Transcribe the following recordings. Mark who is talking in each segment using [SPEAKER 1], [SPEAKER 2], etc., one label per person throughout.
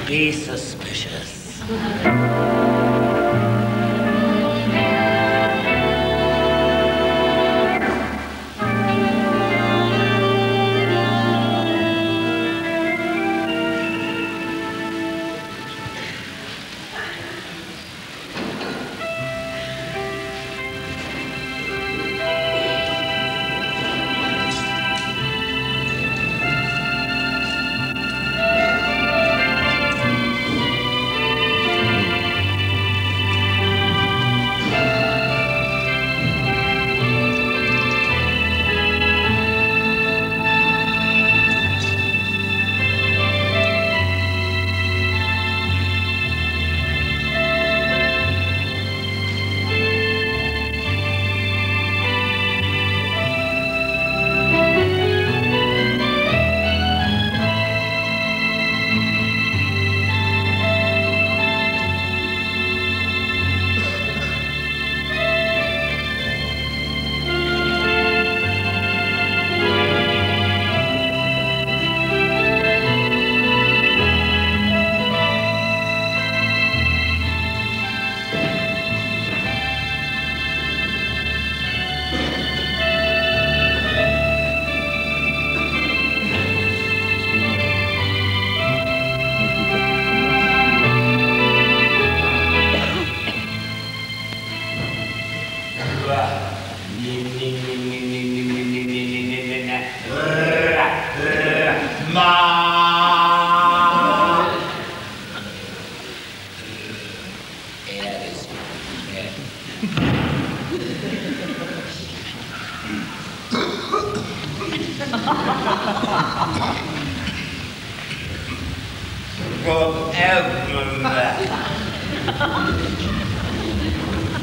[SPEAKER 1] Be suspicious.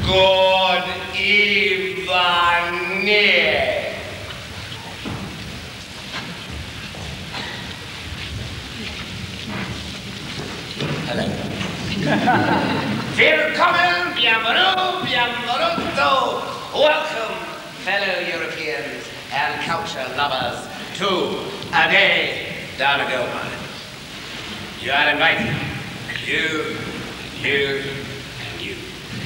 [SPEAKER 2] Good evening.
[SPEAKER 1] Hello.
[SPEAKER 2] Willkommen, bienvenue, bienvenuto. Welcome, fellow Europeans and culture lovers, to a day down a Goldmine. You are invited, you, and you,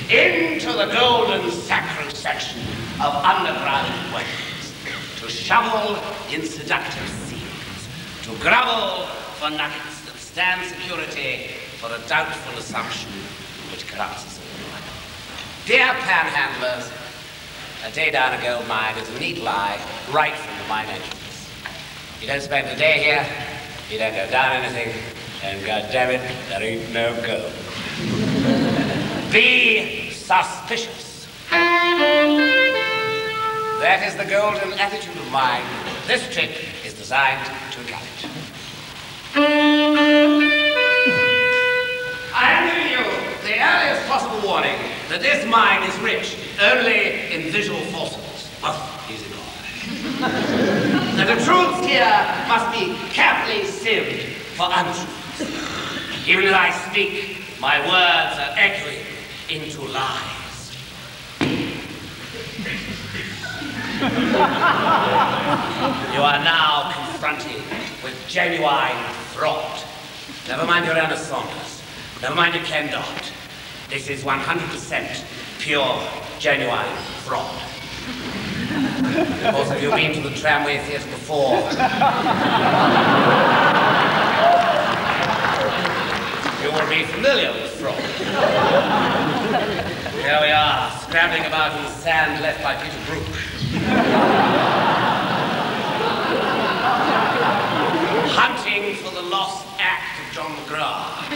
[SPEAKER 2] into the golden sacred section of underground ways, to shovel in seductive scenes, to grovel for nuggets that stand security for a doubtful assumption which corrupts us all. Dear panhandlers, a day down a gold mine is a neat lie right from the mine entrance. You don't spend the day here, you don't go down anything, and goddammit, there ain't no gold. Be suspicious. That is the golden attitude of mine. This trick is designed to encourage. I am giving you the earliest possible warning that this mine is rich only in visual falsehoods. Oh, easy boy. That the truths here must be carefully sieved for untruths. Even as I speak, my words are echoing into lies. You are now confronted with genuine fraud. Never mind your Anna Saunders. Never mind your Ken Dodd. This is 100% pure, genuine fraud. Of course, have you been to the tramway theatre before? You will be familiar with fraud. Here we are, scrambling about in the sand left by Peter Brook. Hunting for the lost act of John McGrath.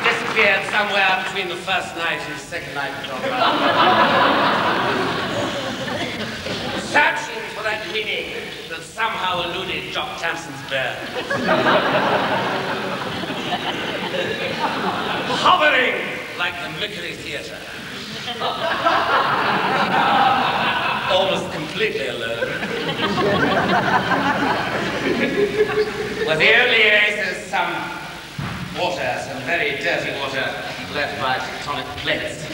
[SPEAKER 2] Disappeared somewhere between the first night and the second night of John McGrath. Searching for that meaning that somehow eluded Jock Tamson's bird. Hovering like the Mickery Theatre. Almost completely alone. With the only oasis, some water, some very dirty water left by tectonic plates.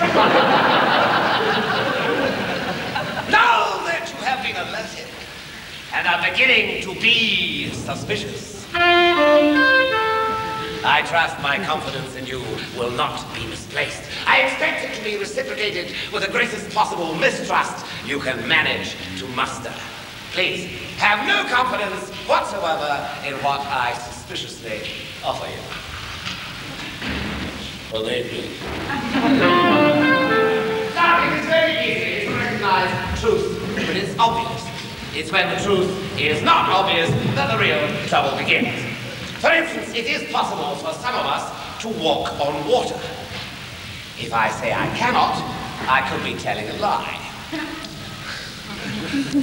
[SPEAKER 2] Now that you have been alerted and are beginning to be suspicious, I trust my confidence in you will not be misplaced. I expect it to be reciprocated with the greatest possible mistrust you can manage to muster. Please, have no confidence whatsoever in what I suspiciously offer you. Believe me. Now, it is very easy to recognize truth when it's obvious. It's when the truth is not obvious that the real trouble begins. For instance, it is possible for some of us to walk on water. If I say I cannot, I could be telling a lie.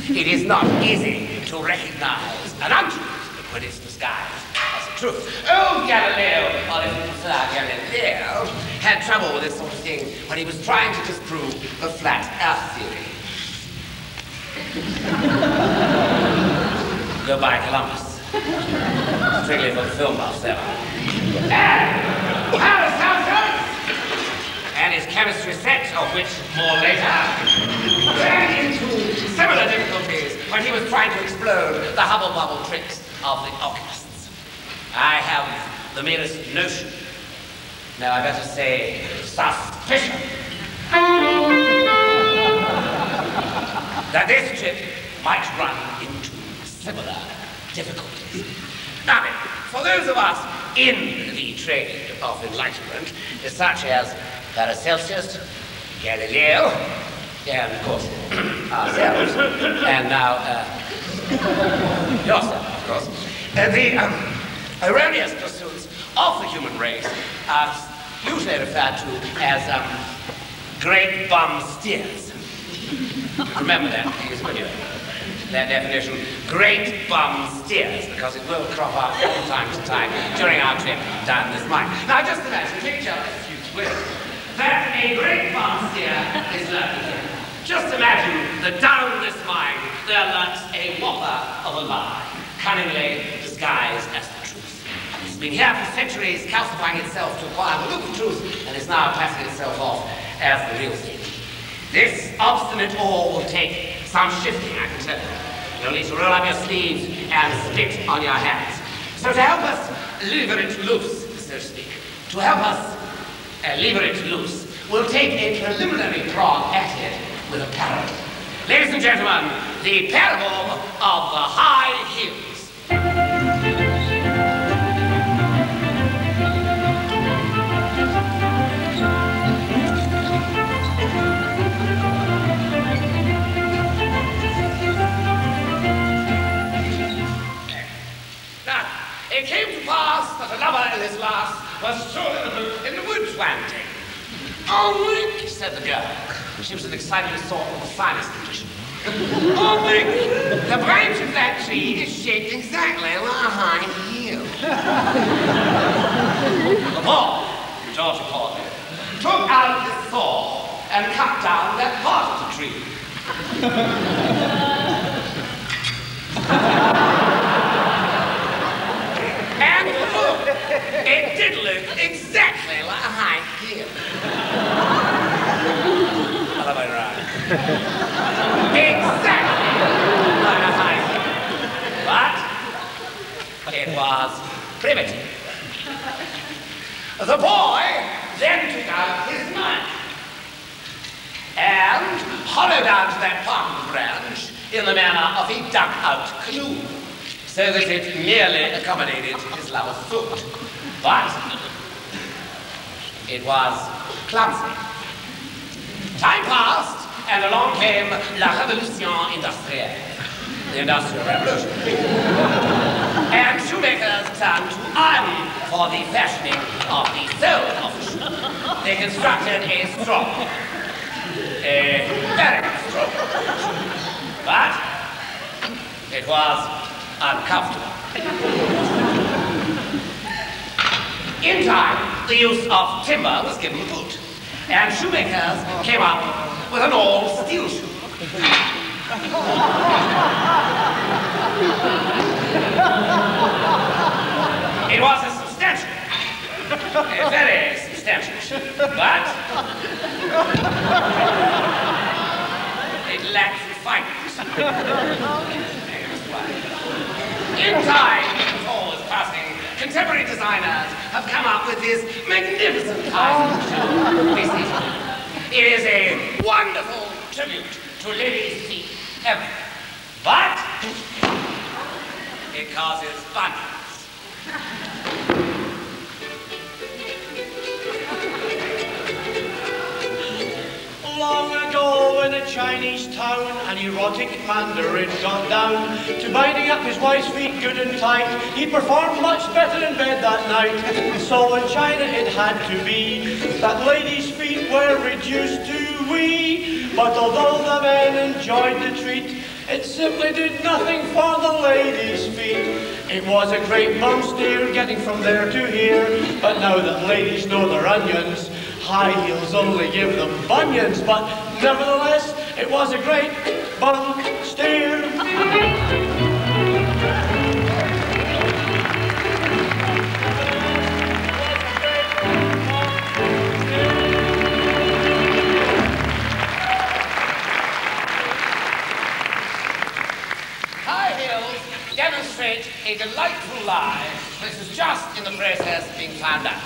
[SPEAKER 2] It is not easy to recognize an untruth when it's disguised as a truth. Old Galileo, or if you prefer Galileo, had trouble with this sort of thing when he was trying to disprove the flat Earth theory. Go by Columbus. Strictly for the film buffs, there. And Paracelsus and his chemistry set, of which more later, ran into similar difficulties when he was trying to explode the hubble-bubble tricks of the oculists. I have the merest notion, no, I better say suspicion, that this trip might run into similar difficulties. Now then, for those of us in the trade of enlightenment, such as Paracelsus, Galileo, and of course ourselves, and now yourself, of course, the erroneous pursuits of the human race are usually referred to as great bum steers. Remember that, please, will you? That definition, great bum steers, because it will crop up from time to time during our trip down this mine. Now just imagine, picture, if you will, that a great bum steer is lurking here. Just imagine that down this mine there lurks a whopper of a lie, cunningly disguised as the truth. It's been here for centuries, calcifying itself to acquire the look of truth, and is now passing itself off as the real thing. This obstinate ore will take some shifting, I can tell you. You'll need to roll up your sleeves and spit on your hands. So to help us lever it loose, so to speak, to help us lever it loose, we'll take a preliminary prod at it with a parable. Ladies and gentlemen, the parable of the high heels. It came to pass that a lover and his lass was strolling in the woods one day. "Oh, look," said the girl. She was an excited sort of the finest condition. "Oh, look, the branch of that tree is shaped exactly like a high heel." The boy, George Paul, took out his saw and cut down that part of the tree. And look, it did look exactly like a high heel. What am I right? Exactly like a high heel. But it was primitive. The boy then took out his knife and hollowed out that palm branch in the manner of a dug-out canoe, so that it merely accommodated his lover's foot. But it was clumsy. Time passed, and along came la révolution industrielle, the Industrial Revolution. And shoemakers turned to iron for the fashioning of the sole of the shoe. They constructed a strong, a very strong shoe. But it was uncomfortable. In time, the use of timber was given foot, and shoemakers came up with an all-steel shoe. It was a substantial, a very substantial shoe, but it lacked refinement. In time, it was always passing contemporary designers have come up with this magnificent high shoe. This is it is a wonderful tribute to ladies' feet everywhere. But it causes bunions.
[SPEAKER 3] Long ago in a Chinese town, an erotic mandarin got down to binding up his wife's feet good and tight. He performed much better in bed that night. So in China it had to be that ladies' feet were reduced to wee. But although the men enjoyed the treat, it simply did nothing for the ladies' feet. It was a great bum steer getting from there to here. But now that ladies know their onions, high heels only give them bunions. But nevertheless, it was a great bum steer.
[SPEAKER 2] Demonstrate a delightful lie which is just in the process of being found out,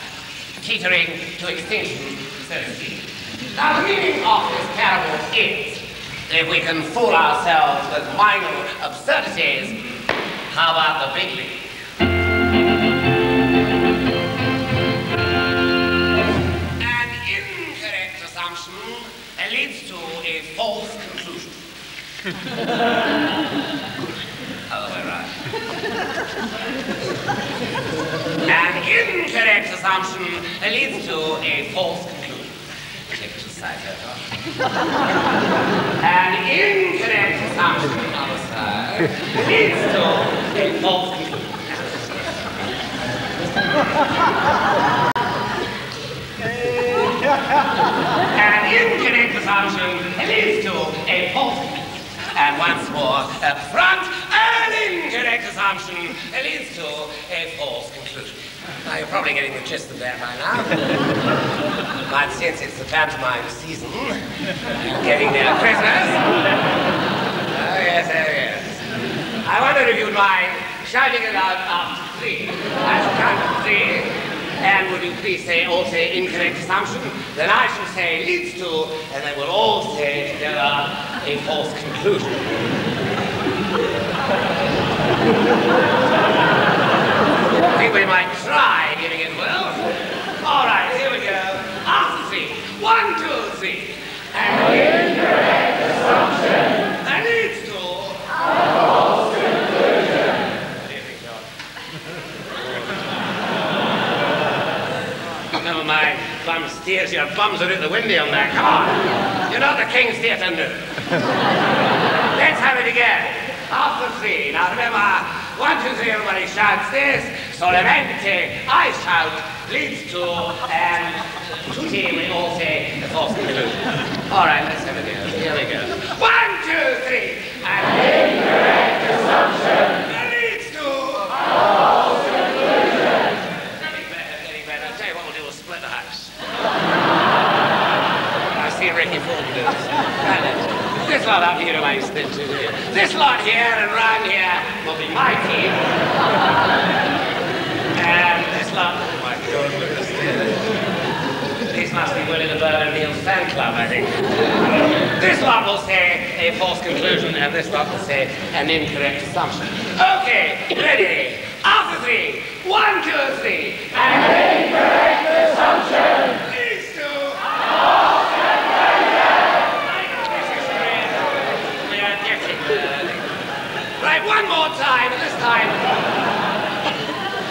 [SPEAKER 2] teetering to extinction, so to speak. Now, the meaning of this parable is, if we can fool ourselves with minor absurdities, how about the big league? An incorrect assumption leads to a false conclusion. An incorrect assumption leads to a false conclusion. Take it aside, an incorrect assumption on the side leads to a false conclusion. An incorrect assumption leads to a false conclusion. And once more, up front, an incorrect assumption leads to a false conclusion. Now, you're probably getting the gist of that by now. But since it's the pantomime season, you're getting near Christmas. Oh, yes, oh, yes. I wonder if you'd mind shouting it out after three. I shall count to three. And would you please say, all say incorrect assumption? Then I shall say leads to, and then we'll all say together a false conclusion. I think we might try giving it well. All right, here we go. After three. 1, 2, 3. An incorrect assumption that leads to a false conclusion. Never mind, bum steers, your bums are out the window on that. Come on. You're not the King's Theatre, no. Let's have it again. After three. Now remember, 1, 2, 3, everybody shouts this. Solamente, I shout, leads to, and tutti, we all say the false conclusion. All right, let's have it again. Here we go. 1, 2, 3. An incorrect assumption that leads to a false conclusion. Getting better. I'll tell you what we'll do, we'll split the house. I've seen Ricky Ford do this. This lot up here I split to here. This lot here and round here will be my team. And this lot, oh my God, look at this here. These must be Wyllie the Bird and Neil's fan club, I think. This lot will say a false conclusion, and this lot will say an incorrect assumption. Okay, ready? After three. 1, 2, 3. An incorrect assumption leads to a false conclusion. We are getting there. Right, one more time, and this time,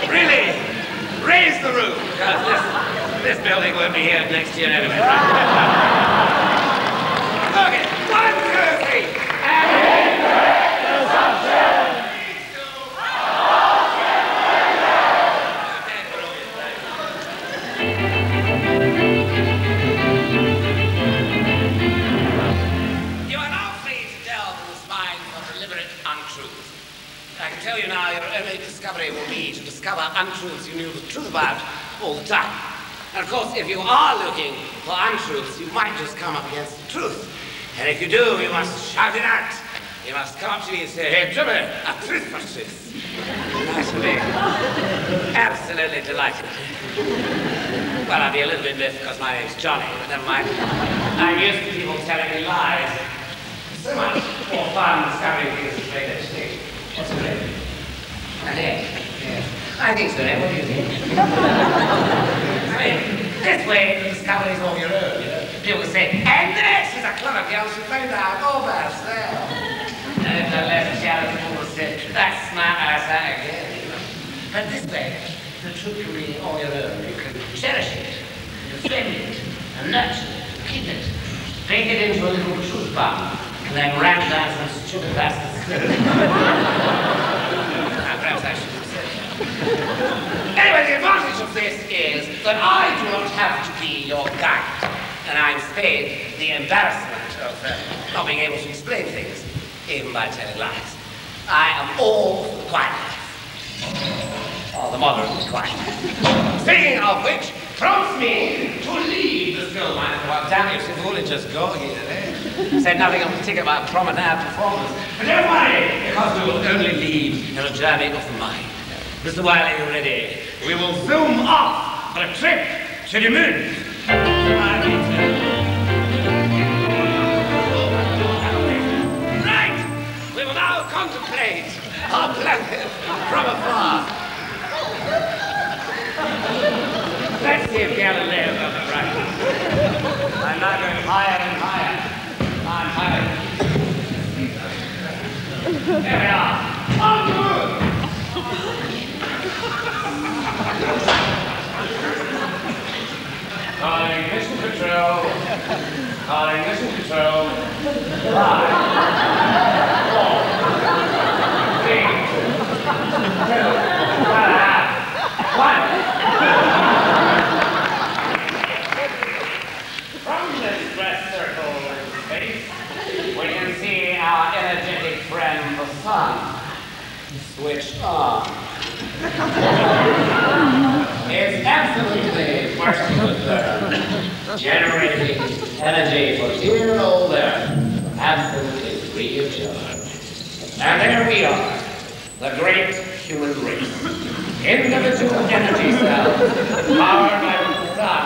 [SPEAKER 2] really raise the roof, because this building won't be here next year anyway. Okay, 1, 2, 3. An incorrect assumption leads to a false conclusion. You are now free to delve in the spine of deliberate untruth. I can tell you now, your only discovery will be to discover untruths you knew the truth about all the time. And of course, if you are looking for untruths, you might just come up against the truth. And if you do, you must shout it out. You must come up to me and say, "Hey, Jimmy, a truth for truth." I shall be absolutely delighted. Well, I'll be a little bit miffed because my name's Johnny, but never mind. I'm used to people telling me lies. So much more fun discovering things that make them stick. What's your name? An egg. Yes. I think so, What do you think? I mean, this way the discovery is all your own, you know. People say, and next is a clever girl, she found out all by herself. And if the less charitable will say, that's smart ass that again, you know. But this way, the truth can be all your own. You can cherish it, defend it, and nurture it, keep it, bake it into a little truth bomb, and then ram down some stupid bastards. Perhaps I should have said that. Anyway, the advantage of this is that I do not have to be your guide, and I'm spared the embarrassment of not being able to explain things, even by telling lies. I am all for the quiet life, or the moderately quiet life. Speaking of which, prompts me to leave this Goldmine for a while. Damn it, if only just got here, eh? Said nothing in particular about promenade performance. But don't worry, because we will only leave on a journey of the mind. Mr. Wyllie, you ready? We will zoom off on a trip to the moon. Right, we will now contemplate our planet from afar. Let's see if Galileo got it right. I'm now going higher and higher. I'm higher. There we are. On the moon! Calling mission control. Calling mission control. 5, 4, 3, 2, 1. From this rest circle in space, we can see our energetic friend, the sun, switch on. It's absolutely working with Earth, generating energy for dear old Earth, absolutely free of charge. And there we are, the great human race. Individual energy cells, powered by the sun,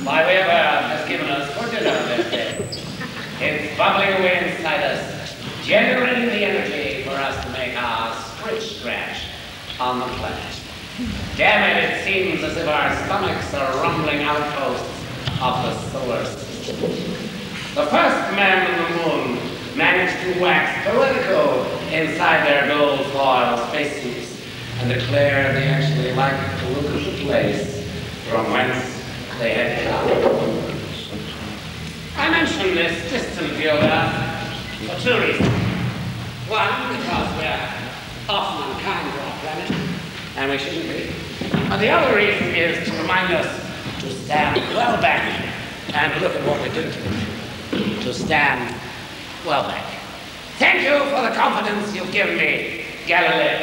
[SPEAKER 2] by way of Earth, has given us for dinner this day. It's bubbling away inside us, generating the energy for us to make our switch scratch on the planet. Damn it, it seems as if our stomachs are rumbling outposts of the solar system. The first man on the moon managed to wax political inside their gold foil spacesuits and declare they actually liked to look at the place from whence they had come. I mention this distant view of Earth for two reasons. One, because we're often unkind to our planet, and we shouldn't be. And the other reason is to remind us to stand well back and look at what we're doing to it. To stand well back. Thank you for the confidence you've given me, Galileo.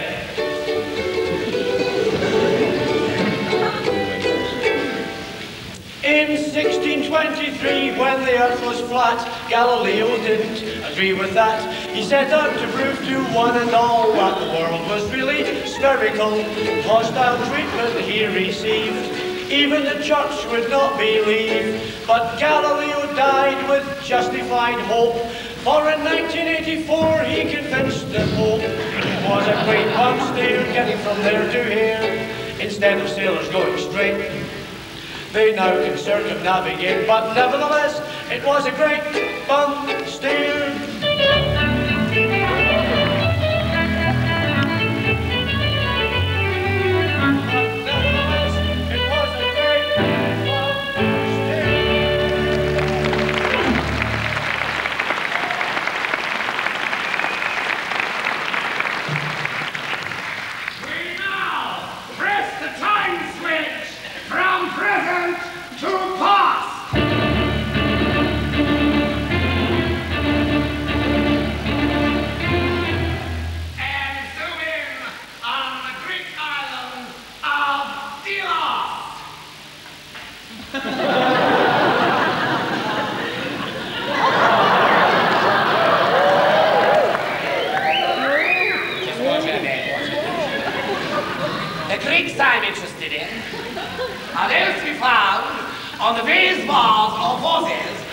[SPEAKER 3] In 1623, when the earth was flat, Galileo didn't agree with that. He set out to prove to one and all that the world was really spherical. Hostile treatment he received. Even the church would not believe. But Galileo died with justified hope. For in 1984 he convinced the Pope it was a great bump stair getting from there to here. Instead of sailors going straight, they now can circumnavigate, but nevertheless, it was a great bump stair.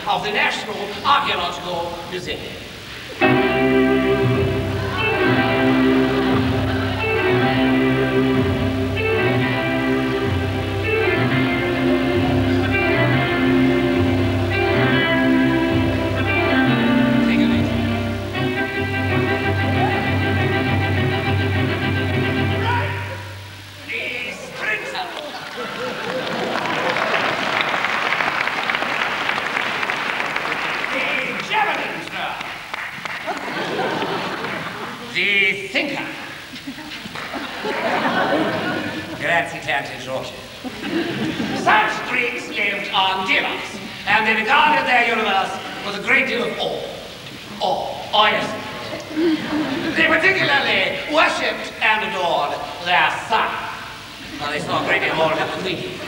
[SPEAKER 2] of the National Archaeological Museum. The thinker. Grazie tante, George. Such Greeks lived on Delos, and they regarded their universe with a great deal of awe, yes. They particularly worshipped and adored their sun. Well, they saw a great deal more of the Queen.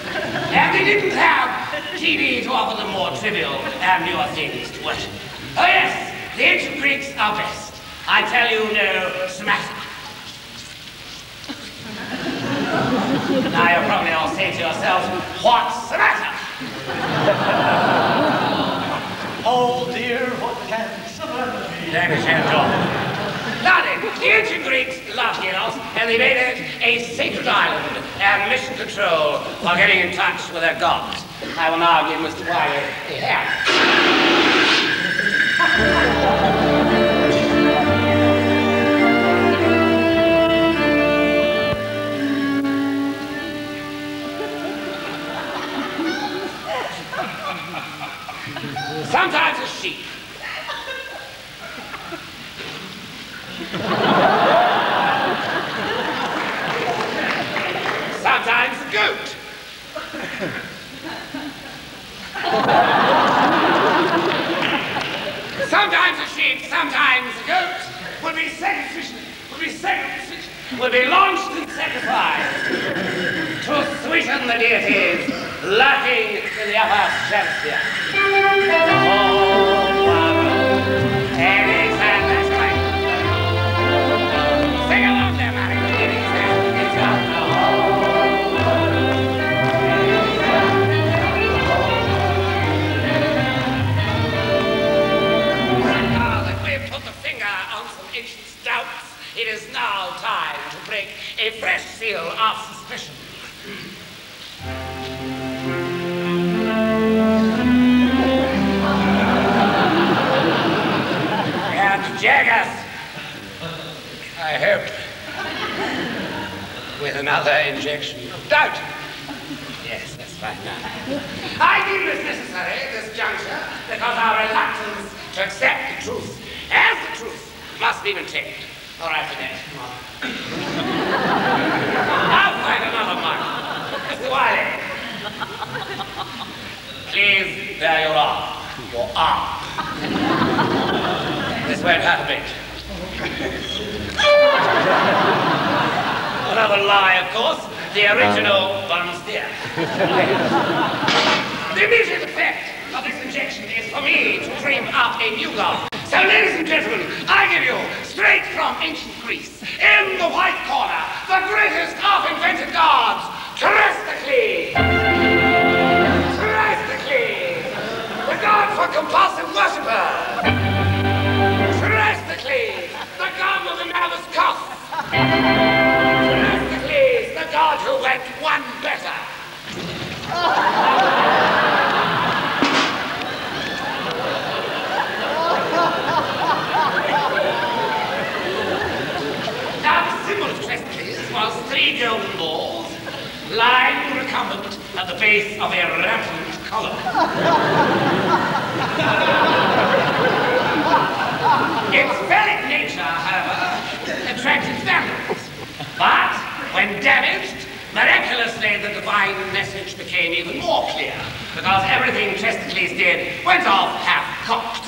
[SPEAKER 2] And they didn't have TV to offer them more trivial and newer things to worship. Oh yes, the ancient Greeks are best. I tell you, no smatter. Now you'll probably all say to yourselves, what's the matter?
[SPEAKER 3] Oh dear, what can someone be?
[SPEAKER 2] Now then, the ancient Greeks loved Delos, and they made it a sacred island and mission control for getting in touch with their gods. I will now give Mr. Wyllie a hand. Sometimes a sheep. Sometimes a goat. Sometimes a sheep, sometimes a goat will be will be launched and sacrificed to sweeten the deities lurking in the upper stratosphere. The whole world is at this time. Sing along there, Mary. It's up the whole world. Now that we've put the finger on some ancient doubts, it is now time to break a fresh seal of suspicion. Jaggers, I hope, with another injection of doubt. Yes, that's right now. I deem this necessary at this juncture because our reluctance to accept the truth as the truth must be maintained. All right, Bett, come on. I'll find another mark. Mr. Wyllie, please bear your arm. Your arm. This won't hurt a bit. Another lie, of course. The original Von Steer. The immediate effect of this injection is for me to dream up a new god. So, ladies and gentlemen, I give you, straight from ancient Greece, in the white corner, the greatest of invented gods, Terestocles! Terestocles! The god for compulsive worshippers! Terestocles, the god of the nervous cough. Terestocles, the god who went one better. Now, the symbol of Terestocles was 3 golden balls lying recumbent at the base of a rampant column. Its phallic nature, however, attracted vandals. But when damaged, miraculously the divine message became even more clear, because everything Terestocles did went off half-cocked.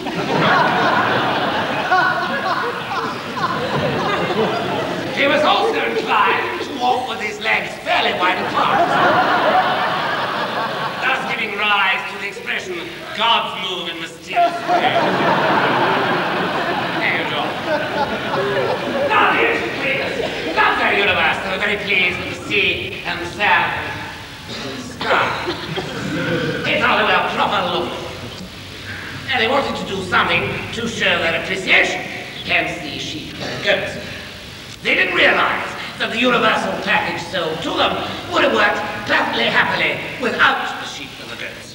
[SPEAKER 2] He was also inclined to walk with his legs fairly wide apart, thus giving rise to the expression, God's move in mysterious ways. Now, the ancient Greeks loved their universe. They were very pleased with the sea and the sand and the sky. They thought they were proper lovely. they wanted to do something to show their appreciation, hence the sheep and goats. They didn't realize that the universal package sold to them would have worked perfectly happily without the sheep and the goats.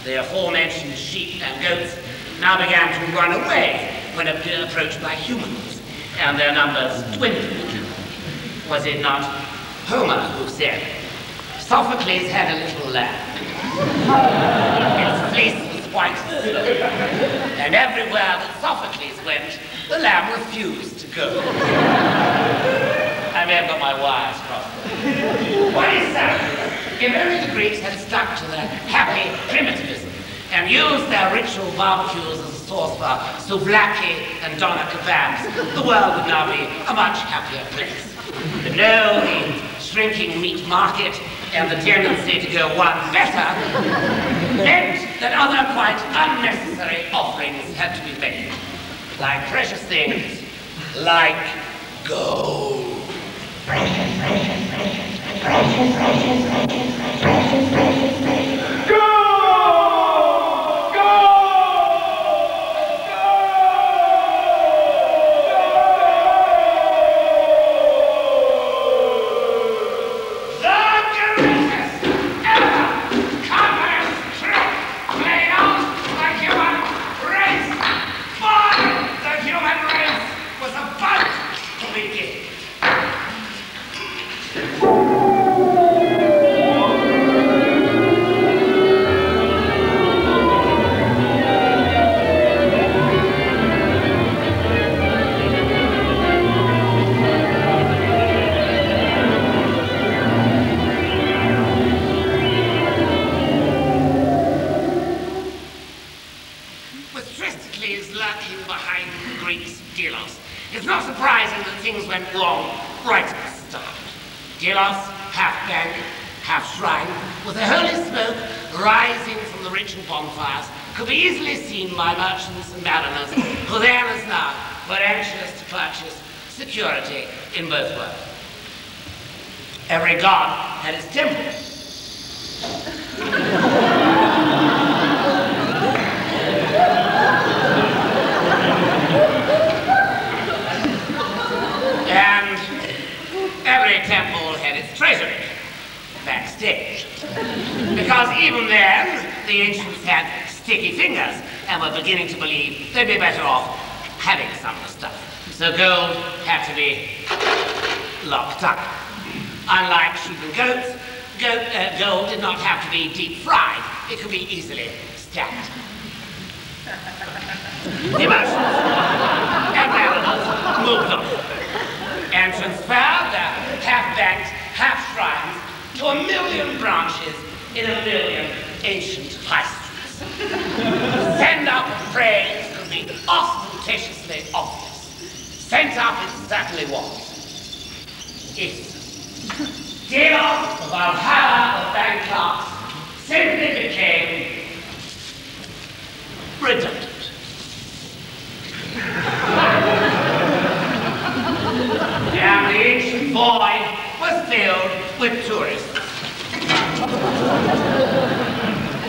[SPEAKER 2] The aforementioned sheep and goats now began to run away when approached by humans, and their numbers dwindled. Was it not Homer who said, Sophocles had a little lamb. Its fleece was white as snow, and everywhere that Sophocles went, the lamb refused to go. I may have got my wires crossed. What is that? If only the Greeks had stuck to their happy primitivism and used their ritual barbecues as a source for souvlaki and doner kebabs, the world would now be a much happier place. But no, the shrinking meat market and the tendency to go one better meant that other quite unnecessary offerings had to be made, like precious things, like gold. By merchants and mariners, who then as now were anxious to purchase security in both worlds. Every god had his temple. And every temple had its treasury, backstage. Because even then, the ancients had sticky fingers and were beginning to believe they'd be better off having some of the stuff. So gold had to be locked up. Unlike sheep and goats, gold did not have to be deep fried. It could be easily stacked. The merchants and mariners moved on and transferred their half-banked, half-shrines to 1,000,000 branches in 1,000,000 ancient high streets. Send up a phrase could be ostentatiously obvious. Sent up it certainly was. If Delos, the Valhalla of bank clerks, simply became redundant. And the ancient void was filled with tourists.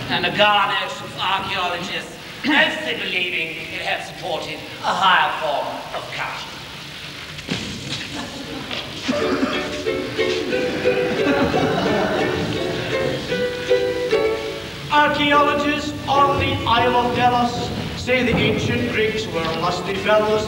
[SPEAKER 2] And a garnish of archaeologists mostly believing it had supported a higher form of culture.
[SPEAKER 3] Archaeologists on the Isle of Delos say the ancient Greeks were lusty fellows,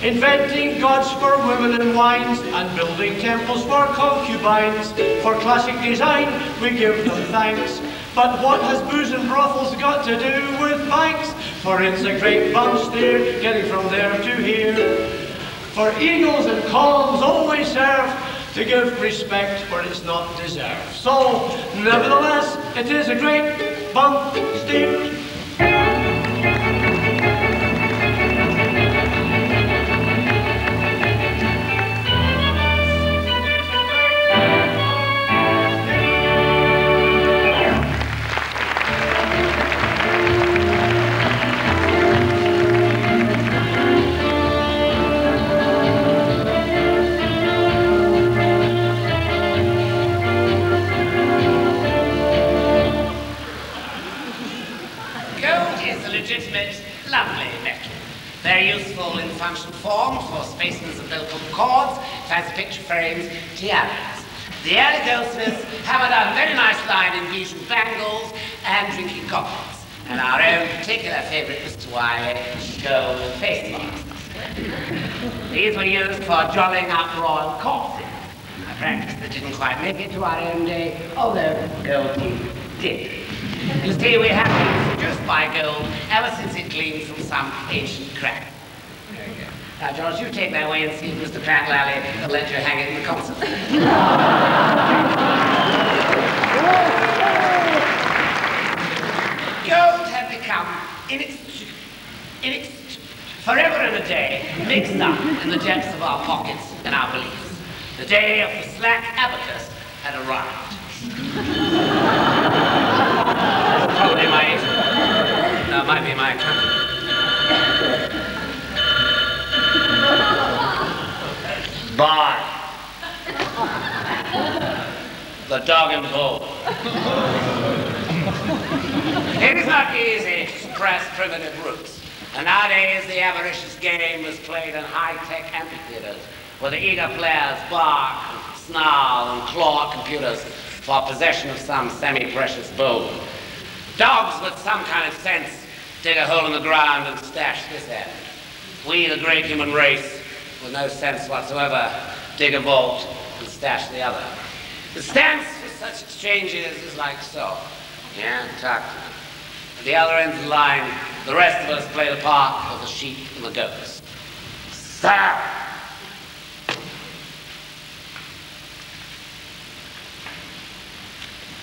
[SPEAKER 3] inventing gods for women and wines, and building temples for concubines. For classic design, we give them thanks. But what has booze and brothels got to do with banks? For it's a great bum steer getting from there to here. For eagles and columns always serve to give respect where it's not deserved. So, nevertheless, it is a great bum steer.
[SPEAKER 2] is a legitimate, lovely metal. Very useful in functional forms for spacemen's umbilical cords, fancy picture frames, tiaras. The early goldsmiths hammered out a very nice line in bijou bangles and drinking goblets. And our own particular favourite, Mr. Wyllie, gold face masks. These were used for jollying up royal corpses. A practice that didn't quite make it to our own day, although gold teeth did. You see, we have been seduced by gold ever since it gleamed from some ancient crack. Now, George, you take that way and see if Mr. Crandall will let you hang it in the concert. Gold had become forever and a day mixed up in the depths of our pockets and our beliefs. The day of the slack abacus had arrived. Probably my age. No, it might be my country. Bar. The dog and bull. It is not easy to suppress primitive roots. And nowadays, the avaricious game is played in high-tech amphitheaters where the eager players bark, snarl, and claw at computers for possession of some semi-precious bone. Dogs with some kind of sense dig a hole in the ground and stash this end. We, the great human race, with no sense whatsoever, dig a vault and stash the other. The stance for such exchanges is like so. Yeah, talk to them. At the other end of the line, the rest of us play the part of the sheep and the goats. Sir!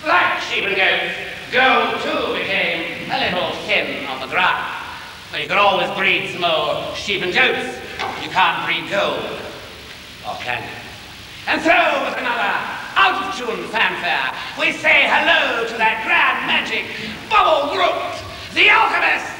[SPEAKER 2] Like sheep and goats, gold too became a little thin on the ground. But you can always breed some more sheep and goats. You can't breed gold. Or can you? And so, with another out-of-tune fanfare, we say hello to that grand magic bubble group, the alchemists!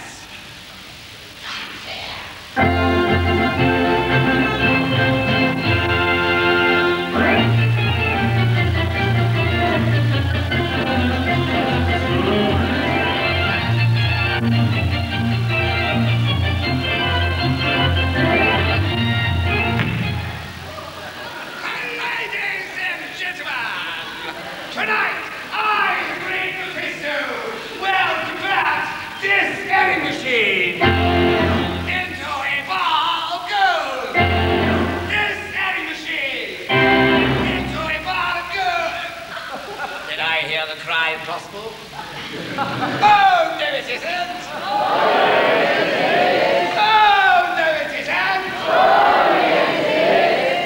[SPEAKER 2] Tonight, I, the great Mephisto, welcome back this scanning machine into a ball of gold. This scanning machine into a ball of gold. Did I hear the cry impossible? Oh, no it isn't. Oh, no it isn't.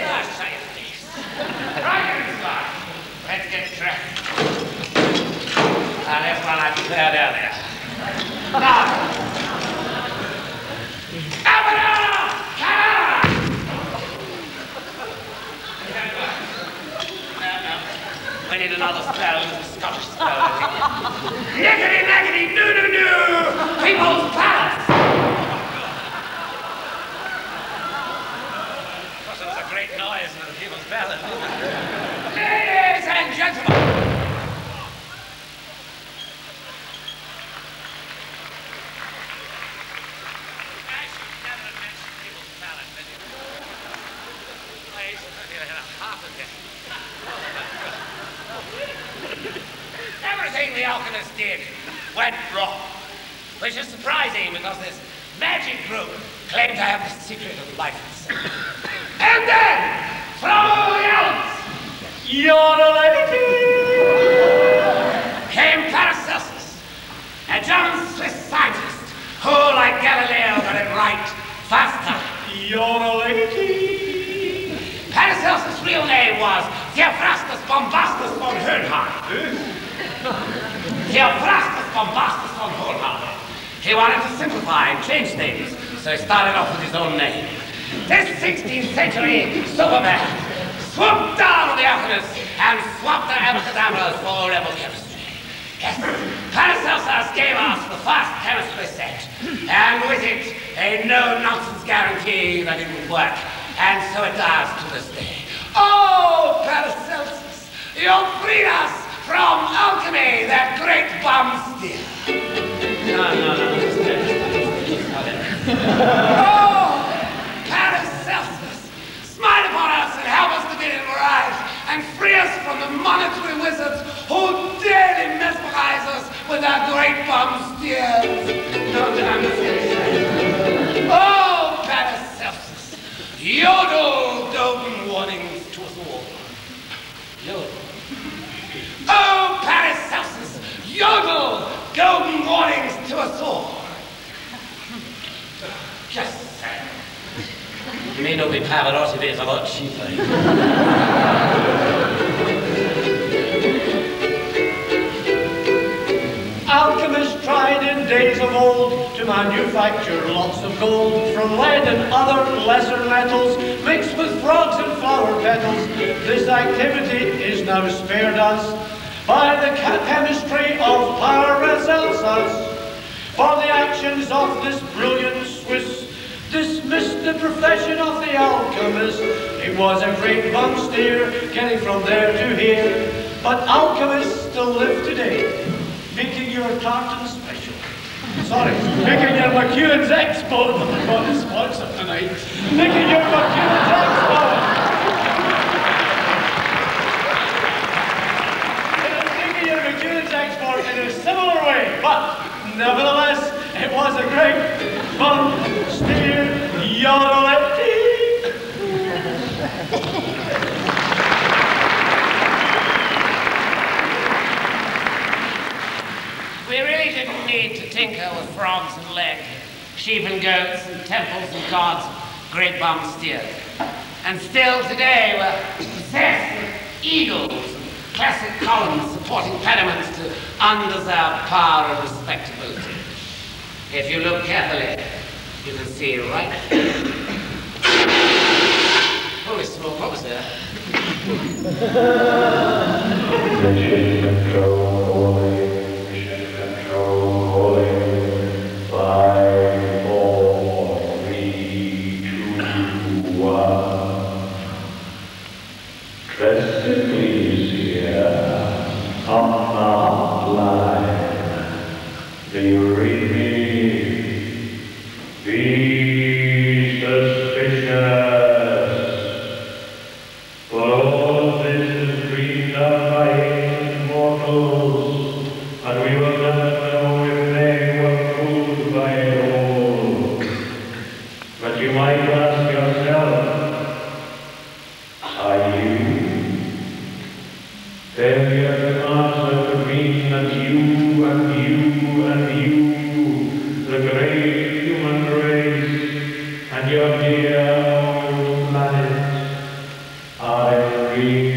[SPEAKER 2] Ah, shut your face. Right in the spot. Let's get dressed. That's what I prepared earlier. Now, we need another spell, a Scottish spell. Niggity, naggity, doo doo doo! People's Palace! Of course, there was a great noise in the People's Palace. Ladies and gentlemen! Everything the alchemist did went wrong, which is surprising because this magic group claimed to have the secret of life itself. And then, from all the elves, came Paracelsus, a German-Swiss scientist who, like Galileo, got it right faster. Paracelsus' real name was Theophrastus Bombastus von Hohenheim. Theophrastus Bombastus von Hohenheim. He wanted to simplify and change things, so he started off with his own name. This 16th century Superman swooped down on the alchemists and swapped their abracadabras for rebel chemistry. Yes, Paracelsus gave us the first chemistry set, and with it, a no-nonsense guarantee that it would work. And so it does to this day. Oh, Paracelsus, you freed us from alchemy, that great bomb steal. No. Yodel, golden warnings to us all. Yodel. Oh, Paracelsus, yodel, golden warnings to us all. Just so. You may not be Pavarotti, but it's a lot cheaper.
[SPEAKER 3] Alchemists tried in days of old to manufacture lots of gold from lead and other lesser metals mixed with frogs and flower petals. This activity is now spared us by the chemistry of Paracelsus. For the actions of this brilliant Swiss dismissed the profession of the alchemist. It was a great bum steer getting from there to here, but alchemists still live today, making your tartan special. Sorry, making your McEwen's Expo. I'm not a sponsor tonight. Making your McEwen's Expo. Making your McEwen's Expo in a similar way, but nevertheless, it was a great fun steer, yodeling.
[SPEAKER 2] We really didn't need to tinker with frogs and lead, sheep and goats and temples and gods, great bum steers. And still today we're obsessed with eagles and classic columns supporting pediments to undeserved power and respectability. If you look carefully, you can see right. Holy smoke, what was that?
[SPEAKER 4] Mission control, mission control, 5, 4, 3, 2, 1. Crescent please here on the hotline. Do you read me? Be suspicious. For all of this is dreamed of by ancient mortals, and we will never know if they were fooled by it all. But you might ask yourself, are you? Failure to answer could mean that you and you and you, the great human race, and your dear old planet, are real.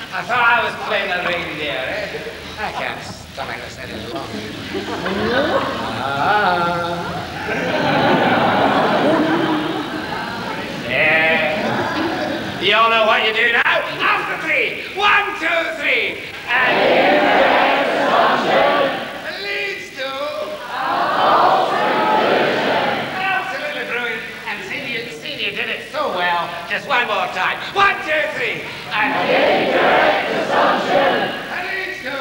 [SPEAKER 2] I thought I was playing a reindeer, eh? I can't stomach this any longer. Yeah. You all know what you do now? After 3. 1, 2, 3. And it leads to absolutely brilliant. And seeing you did it so well. Just one more time. 1, 2, 3. And incorrect assumption. That leads to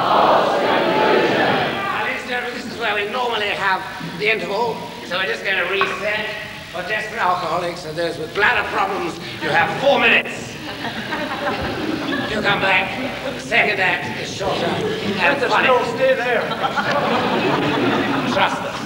[SPEAKER 2] false conclusion. Ladies and gentlemen, this is where we normally have the interval. So we're just going to reset. For desperate alcoholics and those with bladder problems, you have 4 minutes. You come back. The second act is shorter and funny.
[SPEAKER 3] Still stay there.
[SPEAKER 2] Trust us.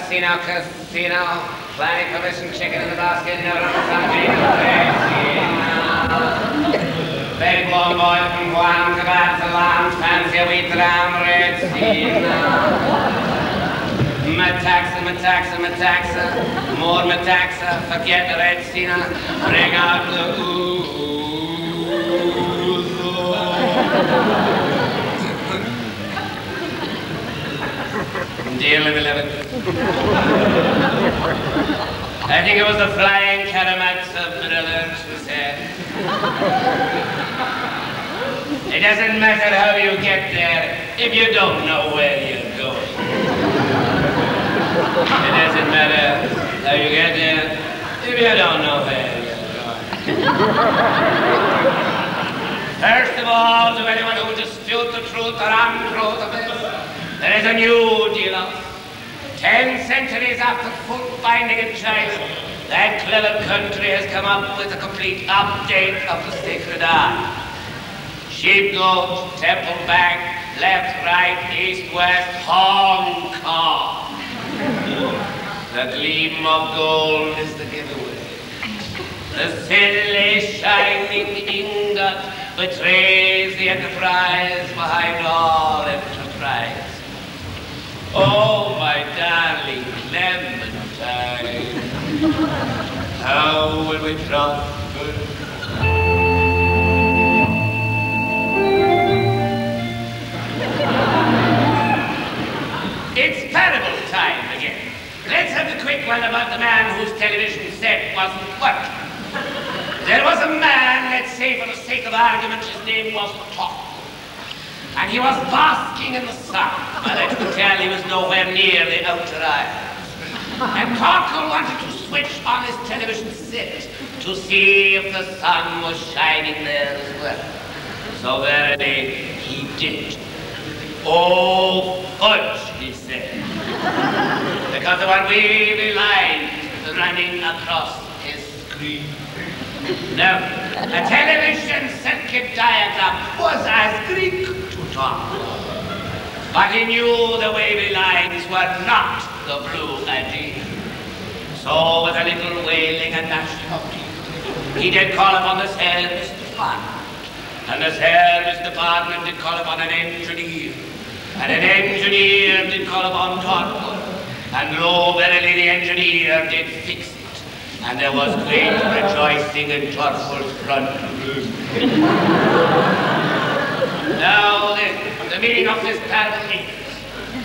[SPEAKER 2] casino, planning commission, chicken in the basket, no big blonde boy from Guam, kebabs and lambs, fancy a wheat lamb, red Metaxa, more Metaxa, forget the red Sina, bring out the Dear beloved, I think it was the flying catamats of brothers who said, it doesn't matter how you get there if you don't know where you're going. It doesn't matter how you get there if you don't know where you're going. First of all, to anyone who disputes the truth or untruth of this, there is a new deal. 10 centuries after foot binding in China, that clever country has come up with a complete update of the sacred art. Sheep, goat, temple back, left, right, east, west, Hong Kong. The gleam of gold is the giveaway. The steadily shining ingot betrays the enterprise behind all enterprise. Oh, my darling Clementine, how will we prosper? It's parable time again. Let's have the quick one about the man whose television set wasn't working. There was a man, let's say for the sake of argument, his name was Top. And he was basking in the sun, but I could tell he was nowhere near the outer islands. And Cockle wanted to switch on his television set to see if the sun was shining there as well. So verily, he did. Oh, fudge, he said. Because there were wavy lines running across his screen. Now, a television circuit diagram was as Greek to Tom. But he knew the wavy lines were not the blue idea. So, with a little wailing and gnashing of teeth, he did call upon the service department. And the service department did call upon an engineer. And an engineer did call upon Torpor. And lo, verily, the engineer did fix it. And there was great rejoicing in Torpor's front room. Now, the meaning of this parable is,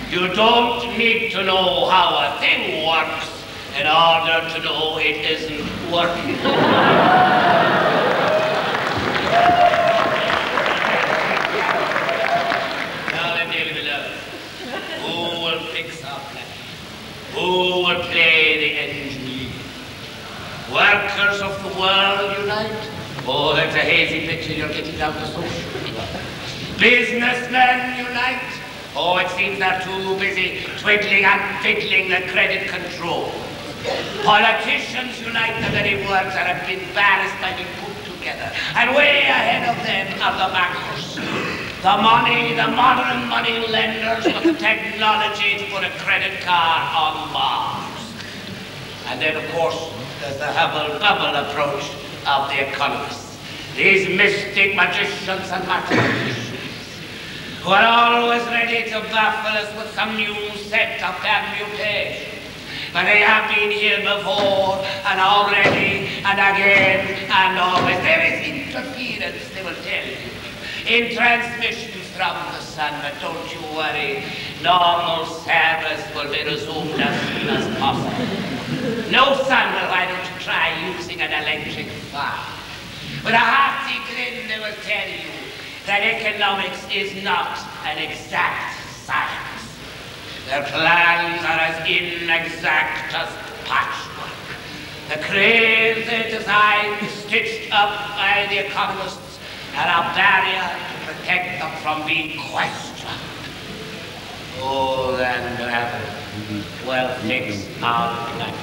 [SPEAKER 2] you don't need to know how a thing works in order to know it isn't working. Now then, dearly beloved, who will fix our plan? Who will play the engineer? Workers of the world unite? Oh, that's a hazy picture you're getting down to social media. Businessmen unite? Oh, it seems they're too busy twiddling and fiddling the credit control. Politicians unite, the very words that have been embarrassed by being put together. And way ahead of them are the bankers. The money, the modern money lenders with the technology to put a credit card on Mars. And then, of course, there's the hubble-bubble approach of the economists. These mystic magicians and mathematicians who are always ready to baffle us with some new set of permutations. But they have been here before, and already, and again, and always. There is interference, they will tell you, in transmissions from the sun, but don't you worry, normal service will be resumed as soon as possible. No, son, well, why don't you try using an electric fan? With a hearty grin, they will tell you that economics is not an exact science. Their plans are as inexact as patchwork. The crazy design stitched up by the economists are a barrier to protect them from being questioned. Oh, then, brethren, well fix our plan.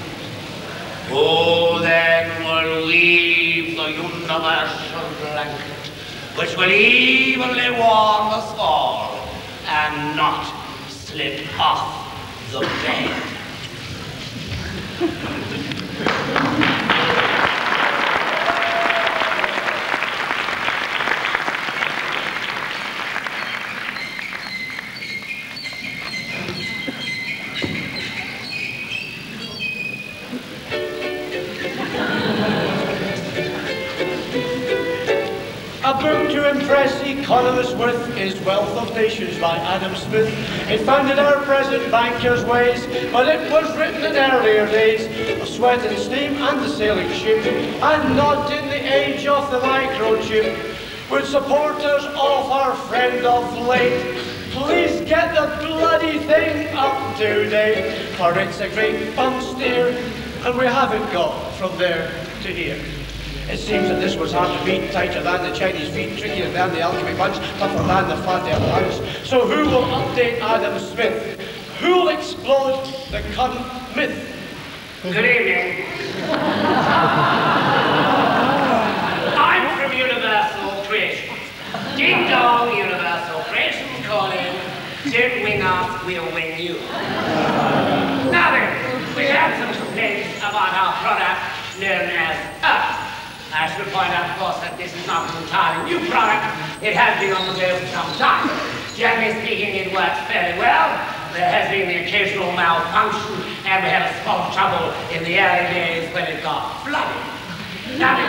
[SPEAKER 2] Oh, then we'll weave the universal blanket, which will evenly warm us all, and not slip off the bed.
[SPEAKER 3] A book to impress economists with is Wealth of Nations by Adam Smith. It founded our present bankers' ways, but it was written in earlier days of sweat and steam and the sailing ship, and not in the age of the microchip. Would supporters of our friend of late please get the bloody thing up to date, for it's a great bum steer, and we haven't got from there to here. It seems that this was hard to beat, tighter than the Chinese feet, trickier than the alchemy punch, tougher than the flat air lunch. So who will update Adam Smith? Who will explode the current myth?
[SPEAKER 2] Good evening. I'm from Universal Creations. Ding dong, Universal Creations calling. Don't wing us, we'll wing you. Now then, we had some complaints about our product known as Earth. I should point out, of course, that this is not an entirely new product. It has been on the go for some time. Generally speaking, it works fairly well. There has been the occasional malfunction, and we had a small trouble in the early days when it got flooded. Now,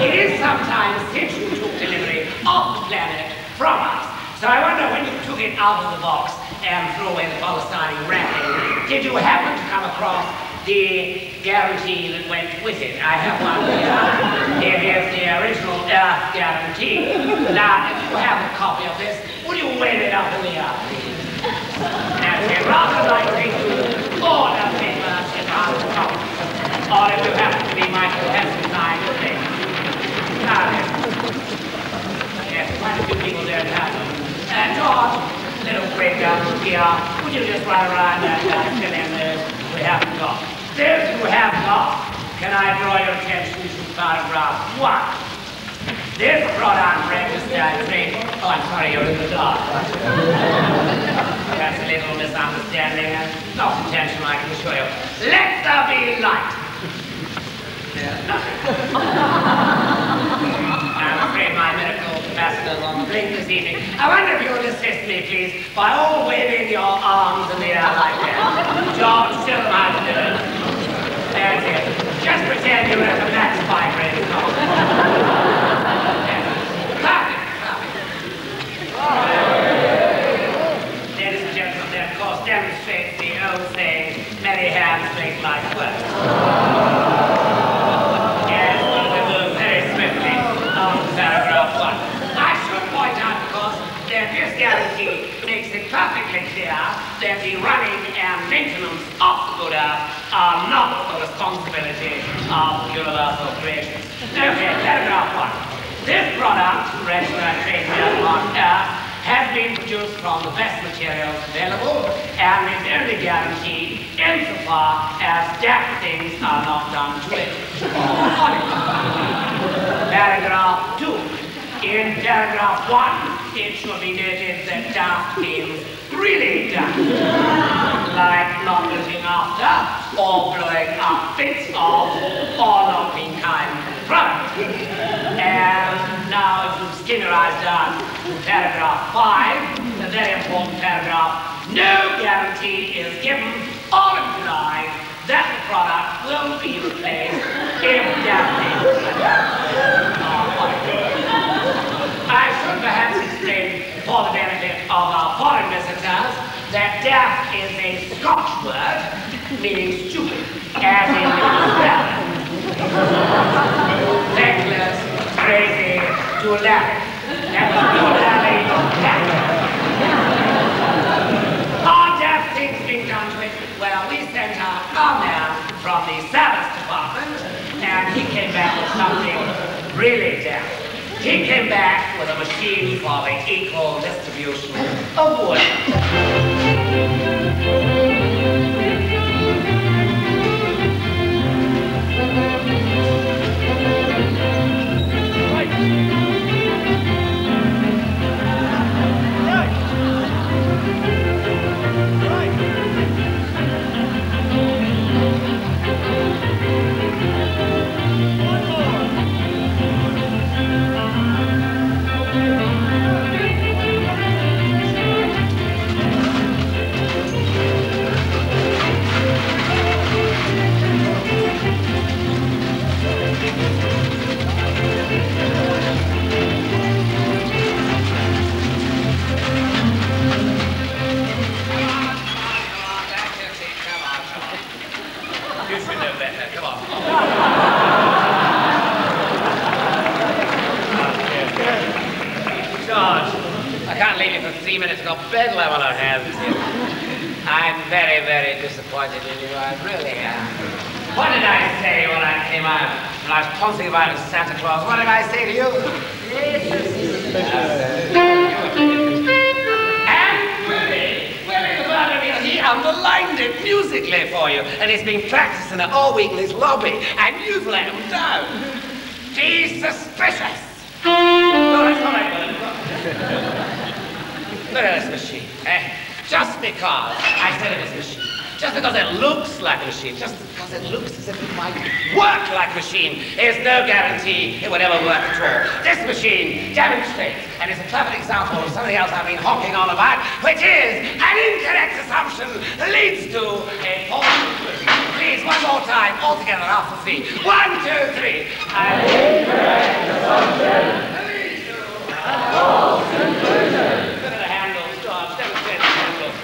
[SPEAKER 2] it is sometimes since you took delivery of the planet from us. So I wonder, when you took it out of the box and threw away the polystyrene wrapping, did you happen to come across the guarantee that went with it? I have one here. It is the original Earth guarantee. Now, if you have a copy of this, would you wave it up in the air, please? That's it. Rather likely to order papers and rather copies. Or if you happen to be Michael Heseltine, you think. Now then. Yes, quite a few people don't have them. George, little quick here. Would you just run around and fill in those we haven't got? Those who have got, can I draw your attention to paragraph 1? This product registered trade. Oh, I'm sorry, you're in the dark. That's a little misunderstanding and not intentional, I can assure you. Let there be light. There's nothing. I'm afraid my medical ambassador's on the blink this evening. I wonder if you would assist me, please, by all waving your arms in the air like that. George, show them how to do it. That's it. Just pretend you're at a max vibrating call. Perfect. Ladies and gentlemen, that of course demonstrates the old saying, many hands make light work. Yes, well, we move very swiftly on to paragraph 1. I should point out, of course, that this guarantee makes it perfectly clear that the running and maintenance of the good Earth are not the responsibility of Universal Creations. Okay, paragraph 1. This product, registered trademark on Earth, has been produced from the best materials available and is only guaranteed insofar as daft things are not done to it. Paragraph 2. In paragraph 1, it should be noted that daft means really daft, like not looking after, or blowing up bits of, or not being kind to the product. And now, if you skinnerise down to paragraph 5, a very important paragraph, no guarantee is given or implied that the product will be replaced if damaged. I should perhaps explain, for the benefit of our foreign visitors, that daft is a Scotch word meaning stupid, as in reckless, crazy, to laugh. That was totally daft. Are daft things being done to it? Well, we sent out our man from the service department, and he came back with something really daft. He came back with a machine for the equal distribution of wood. 3 minutes ago, bedlam on our hands here. I'm very, very disappointed in you. I really am. What did I say when I came out? When I was pouncing about as Santa Claus, what did I say to you? And Wyllie the Murderer, he underlined it musically for you, and he's been practicing it all week in his lobby, and you've let him down. Be suspicious. No, that's not right, Wyllie. Look at this machine, eh? Just because I said it was a machine, just because it looks like a machine, just because it looks as if it might work like a machine, is no guarantee it would ever work at all. This machine demonstrates, and is a perfect example of something else I've been honking on about, which is an incorrect assumption that leads to a false conclusion. Please, one more time, all together after 3. 1, 2, 3. An incorrect assumption that leads to a false conclusion. Look at the handles, George. Demonstrate the handles.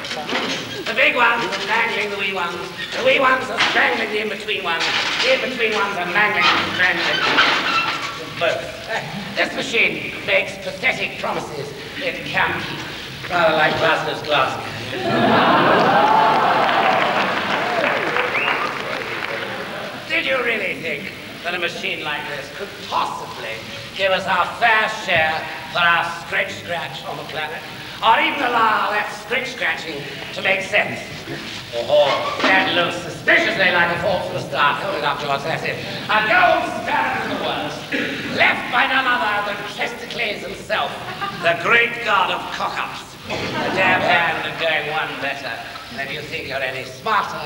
[SPEAKER 2] The big ones are mangling the wee ones. The wee ones are strangling the in-between ones. The in-between ones are mangling and strangling both. This machine makes pathetic promises it can't keep. Rather like Glasgow's Glasgow. Did you really think that a machine like this could possibly give us our fair share for our scratch on the planet? Or even allow that scratching to make sense? Oh, that looks suspiciously like a fault for a start. Hold it up, George, that's it. A gold standard in the worst, left by none other than Chesticles himself, the great god of cock-ups. A damn hand at going one better. And if you think you're any smarter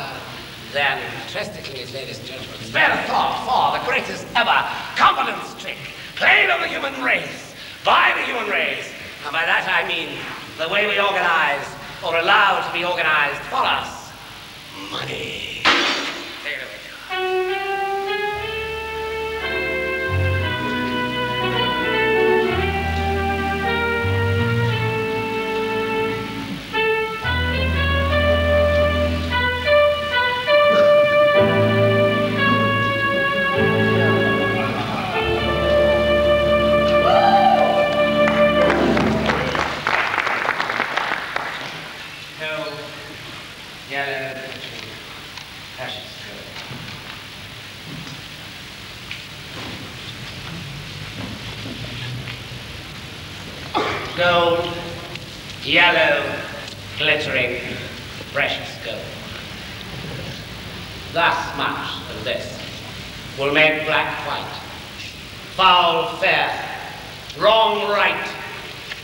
[SPEAKER 2] than Chesticles, ladies and gentlemen, spare a thought for the greatest ever confidence trick played on the human race, by the human race. And by that I mean the way we organize, or allow to be organized for us, money. Take it away. Gold, yellow, glittering, precious gold. Thus much of this will make black white, foul fair, wrong right,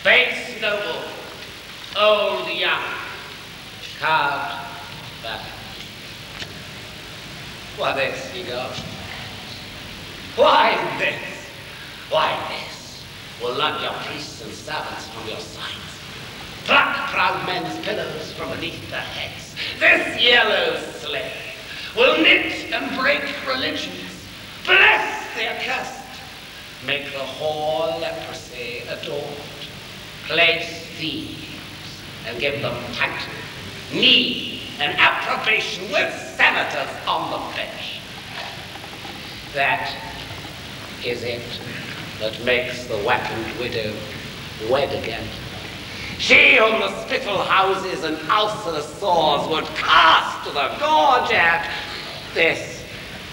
[SPEAKER 2] base noble, old young, carved back. Why this, ye gods? Why this? Why this? Will lug your priests and servants from your sides, pluck proud men's pillows from beneath their heads. This yellow slave will knit and break religions, bless the accursed, make the whore leprosy adored, place thieves and give them title, knee, and approbation with senators on the bench. That is it that makes the whackened widow wed again. She whom the spittle houses and ulcerous sores would cast to the gorge at, this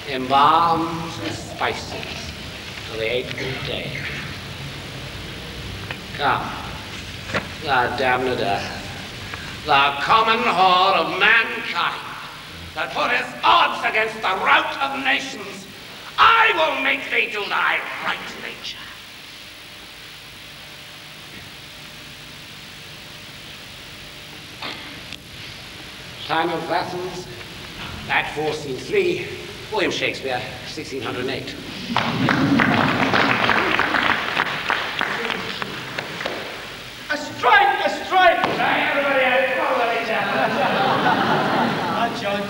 [SPEAKER 2] embalms and spices to the 8th day. Come, thou damned earth, thou common whore of mankind, that puttest odds against the rout of nations, I will make thee to thy right nature. Time of Athens, Act 4, Scene 3, William Shakespeare, 1608.
[SPEAKER 3] A strike! A strike!
[SPEAKER 2] Right, everybody, follow each other.
[SPEAKER 3] John.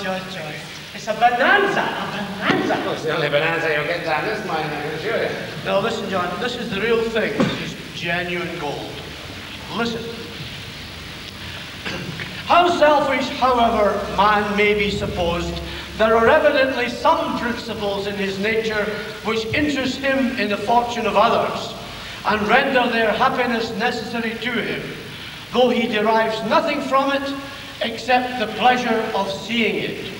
[SPEAKER 3] It's a bonanza,
[SPEAKER 2] Oh, it's the only bonanza you'll get down this mine, I can assure you.
[SPEAKER 3] Now listen, John, this is the real thing. This is genuine gold. Listen. How selfish, however, man may be supposed, there are evidently some principles in his nature which interest him in the fortune of others, and render their happiness necessary to him. though he derives nothing from it except the pleasure of seeing it.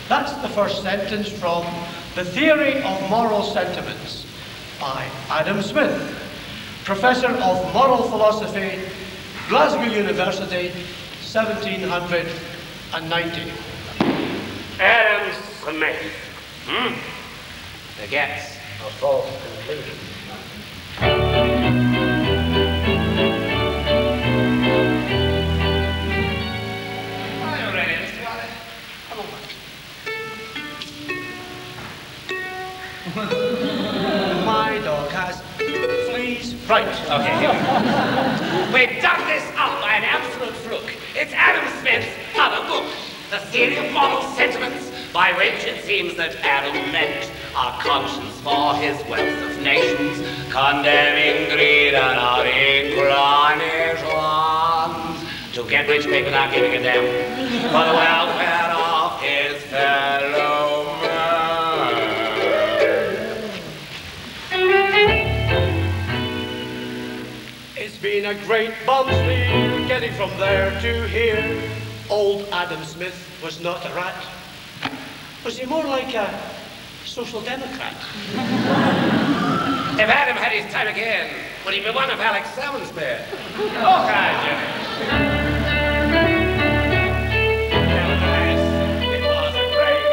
[SPEAKER 3] That's the first sentence from The Theory of Moral Sentiments by Adam Smith, Professor of Moral Philosophy, Glasgow University, 1790.
[SPEAKER 2] Adam Smith begets a false conclusion. Are you ready, Mr. Wyllie? Come on.
[SPEAKER 3] My dog has fleas. Right.
[SPEAKER 2] Okay, here we go. We've dug this up by an absolute fluke. It's Adam Smith's other book, The Theory of Moral Sentiments, by which it seems that Adam meant our conscience for his wealth of nations, condemning greed and our inclinations to get rich quick without giving a damn for the welfare of his fellow man.
[SPEAKER 3] It's been a great bum steer getting from there to here. Old Adam Smith was not a rat. Was he more like a social democrat?
[SPEAKER 2] If Adam had his time again, would he be one of Alex Salmon's men? Okay, Jimmy. Nevertheless, it was a great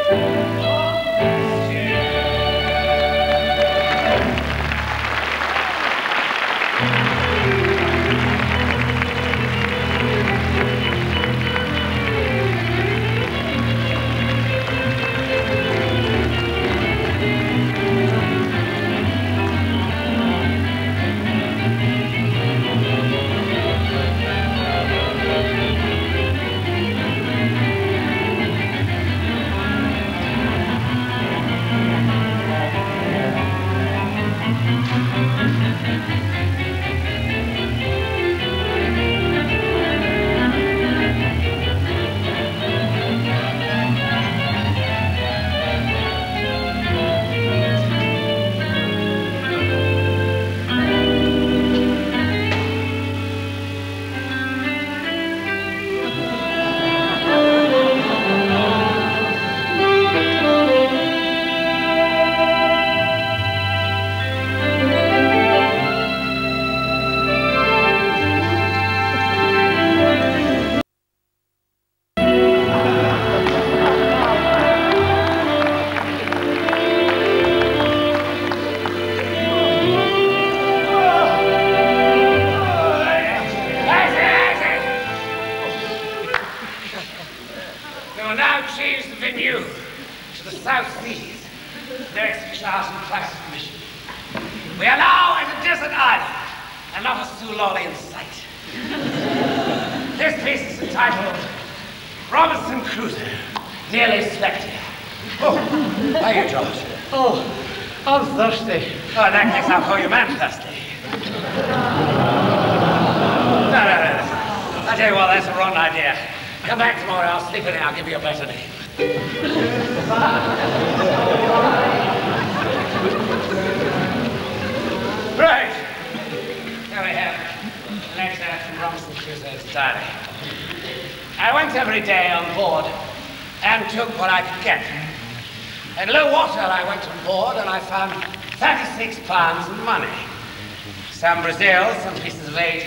[SPEAKER 2] some Brazils, some pieces of eight,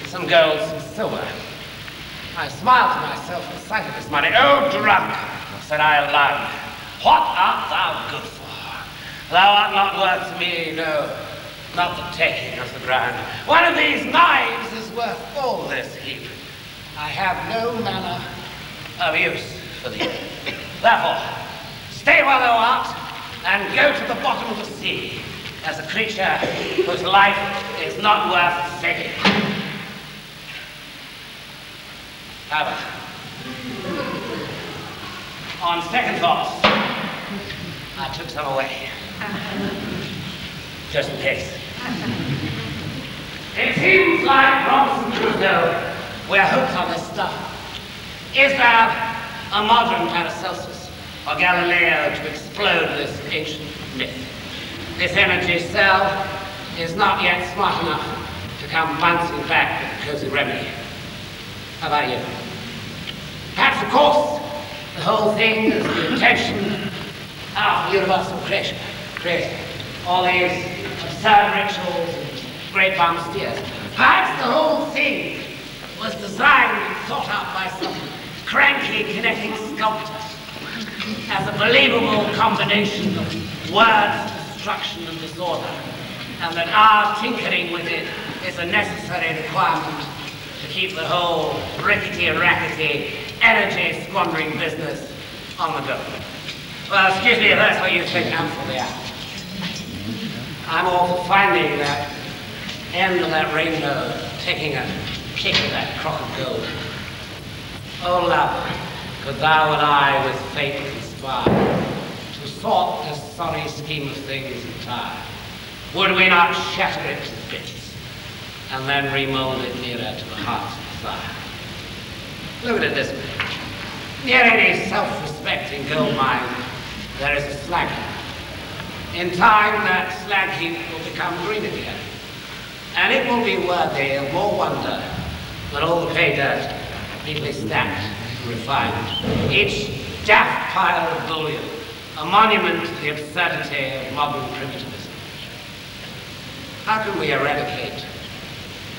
[SPEAKER 2] some gold, some silver. I smiled to myself at the sight of this money. Oh, drunk, said I aloud, what art thou good for? Thou art not worth to me, no, not the taking of the ground. One of these knives is worth all this heap. I have no manner of use for thee. Therefore, stay where thou art and go to the bottom of the sea as a creature whose life is not worth saving. However, on second thoughts, I took some away, just in case. It seems like Robinson Crusoe, we're hooked on this stuff. Is there a modern Paracelsus or Galileo to explode this ancient myth? This energy cell is not yet smart enough to to come bouncing back with a cosy remedy. How about you? Perhaps, of course, the whole thing is the intention of universal creation. All these absurd rituals and great bumpsters. Perhaps the whole thing was designed and thought out by some cranky kinetic sculptor as a believable combination of words, destruction and disorder, and that our tinkering with it is a necessary requirement to keep the whole rickety-rackety, energy-squandering business on the go. Well, excuse me if that's what you think I'm for the hour. I'm all for finding that end of that rainbow, taking a kick at that crock of gold. Oh, love, could thou and I with fate conspire to sort this sorry scheme of things entire? Would we not shatter it to bits and then remold it nearer to the heart's desire? Look at it this way. Near any self-respecting gold mine, there is a slag heap. In time, that slag heap will become green again, and it will be worthy of more wonder than all the pay dirt, neatly stacked and refined. Each daft pile of bullion, a monument to the absurdity of modern primitivism. How can we eradicate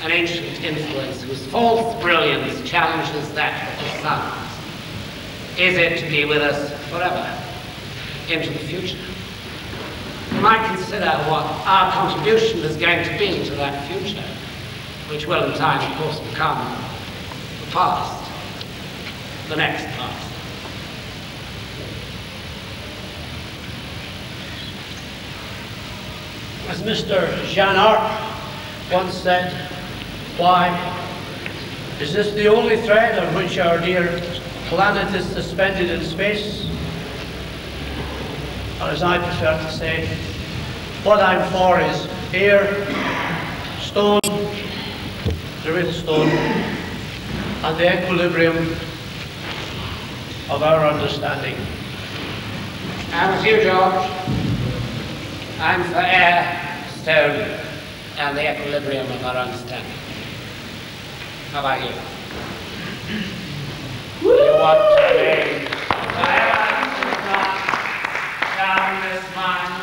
[SPEAKER 2] an ancient influence whose false brilliance challenges that of the suns? Is it to be with us forever, into the future? We might consider what our contribution is going to be to that future, which will in time, of course, become the past, the next past.
[SPEAKER 3] As Mr. Jean Arc once said, why, is this the only thread on which our dear planet is suspended in space? Or as I prefer to say, what I'm for is air, stone, the real stone, and the equilibrium of our understanding.
[SPEAKER 2] I'm with you, George. I'm for air, stone, and the equilibrium of our understanding. How about you? You want to remain forever down this mine,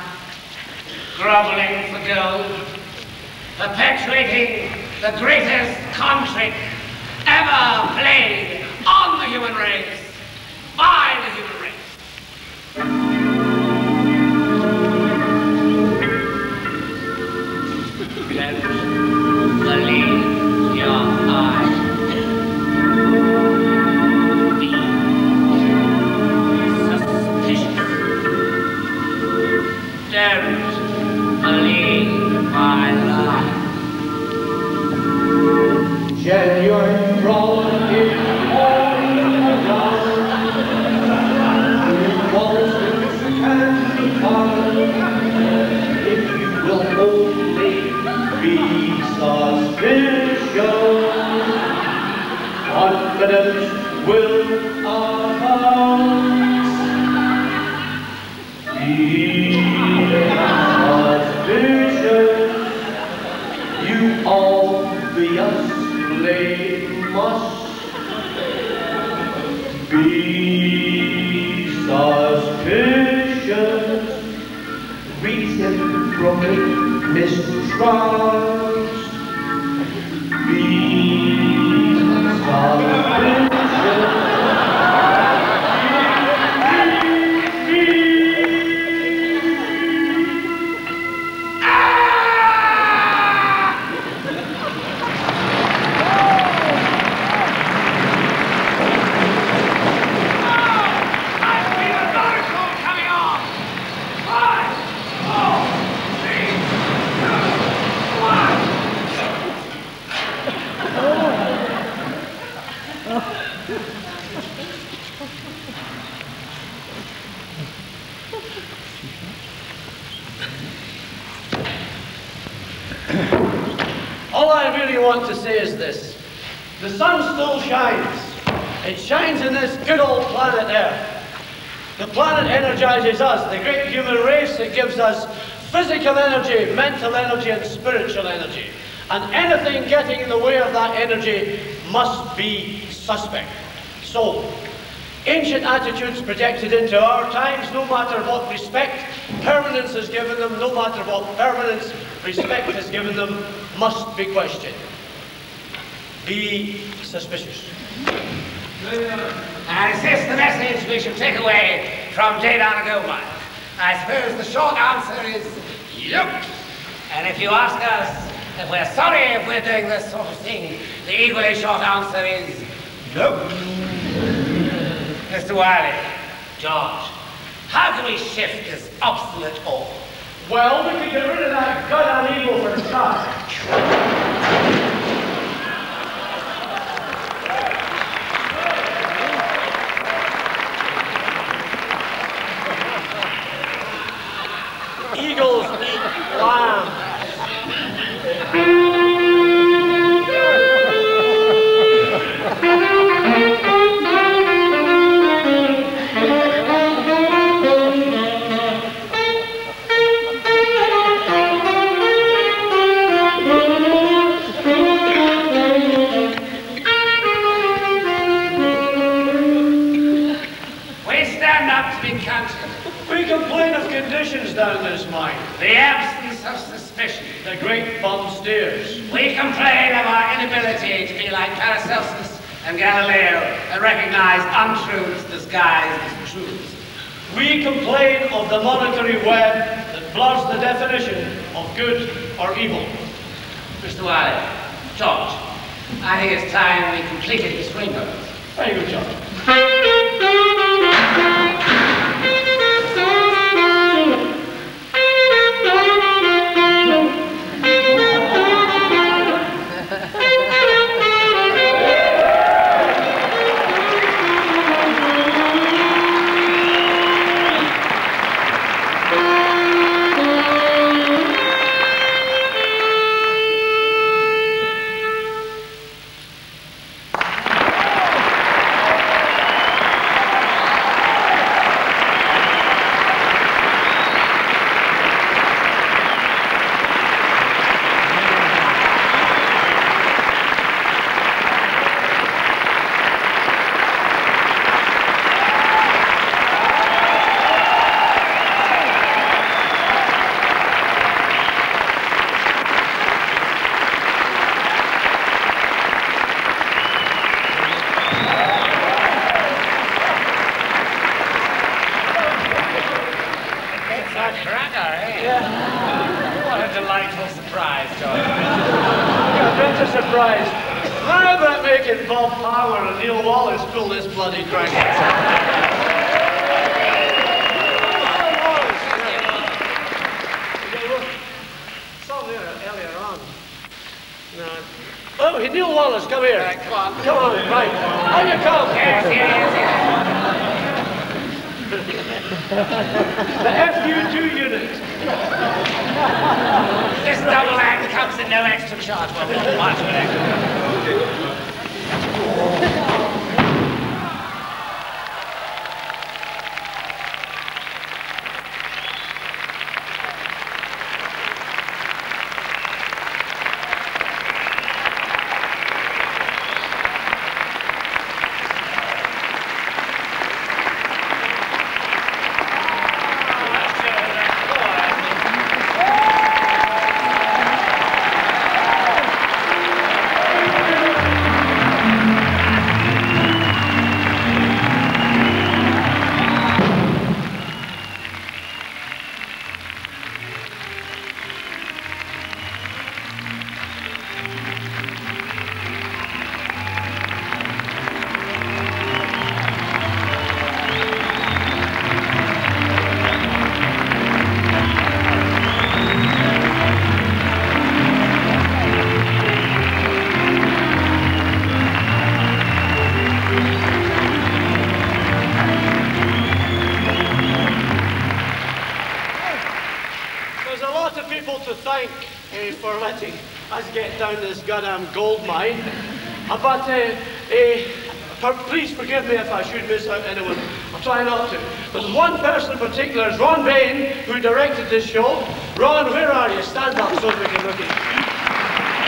[SPEAKER 2] groveling for gold, perpetuating the greatest con trick ever played on the human race, by the human race. Don't believe your eyes. Be suspicious. Don't believe my lies.
[SPEAKER 3] Genuine wrong is all around. Falsehoods can be found if you will only be suspicious. Confidence will abound. Be suspicious. You obviously must be suspicious. Reciprocally mistrust. Be suspicious. All I really want to say is this. The sun still shines. It shines in this good old planet Earth. The planet energizes us, the great human race. It gives us physical energy, mental energy, and spiritual energy. and anything getting in the way of that energy must be suspect. So, ancient attitudes projected into our times, no matter what respect permanence is given them, no matter what permanence respect is given them, must be questioned. Be suspicious.
[SPEAKER 2] And is this the message we should take away from Day down a Goldmine? I suppose the short answer is yep. And if you ask us if we're sorry if we're doing this sort of thing, the equally short answer is nope. Mr. Wyllie, George, how can we shift this obstinate orb?
[SPEAKER 3] Well, we can get rid of that goddamn ego for a start. Eagles eat lamb. We complain of conditions down this mine.
[SPEAKER 2] The absence of suspicion.
[SPEAKER 3] The great bum stairs.
[SPEAKER 2] We complain of our inability to be like Paracelsus and Galileo and recognize untruths disguised as truths.
[SPEAKER 3] We complain of the monetary web that blurs the definition of good or evil.
[SPEAKER 2] Mr. Wyllie, George, I think it's time we completed this rainbow.
[SPEAKER 3] Very good, George. Goddamn gold mine. But please forgive me if I should miss out anyone. I'll try not to. But one person in particular is Ron Bain, who directed this show. Ron, where are you? Stand up so we can look at you.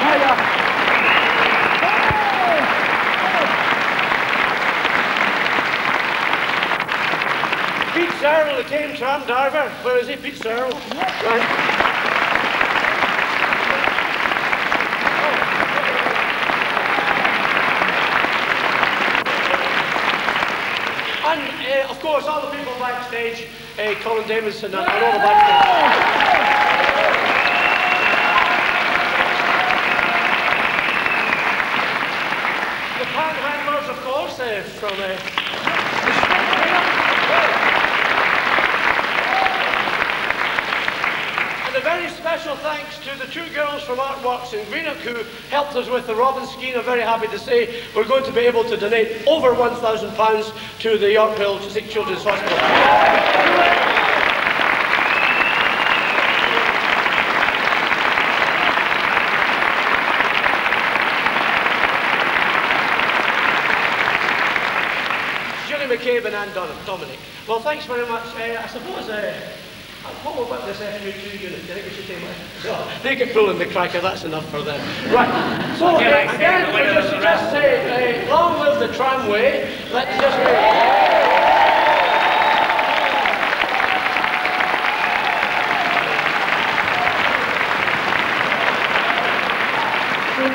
[SPEAKER 3] Pete Searle, the tame tram driver. Where is he, Pete Searle? Right. And, of course, all the people backstage, Colin Davidson and all the backstage. The panhandlers, of course, from... And a very special thanks to the two girls from Artworks in Greenock who helped us with the Robin scheme. I'm very happy to say we're going to be able to donate over £1,000 to the Yorkhill Sick Children's Hospital. McCabe and Anne Dominic. Well, thanks very much. I suppose what about this FU2 unit? I think we should take my... They get pulling the cracker, that's enough for them. Right, so again, we just say, long live the tramway. Let's just...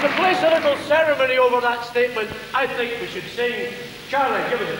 [SPEAKER 3] To place a little ceremony over that statement, I think we should sing. Charlie, give it.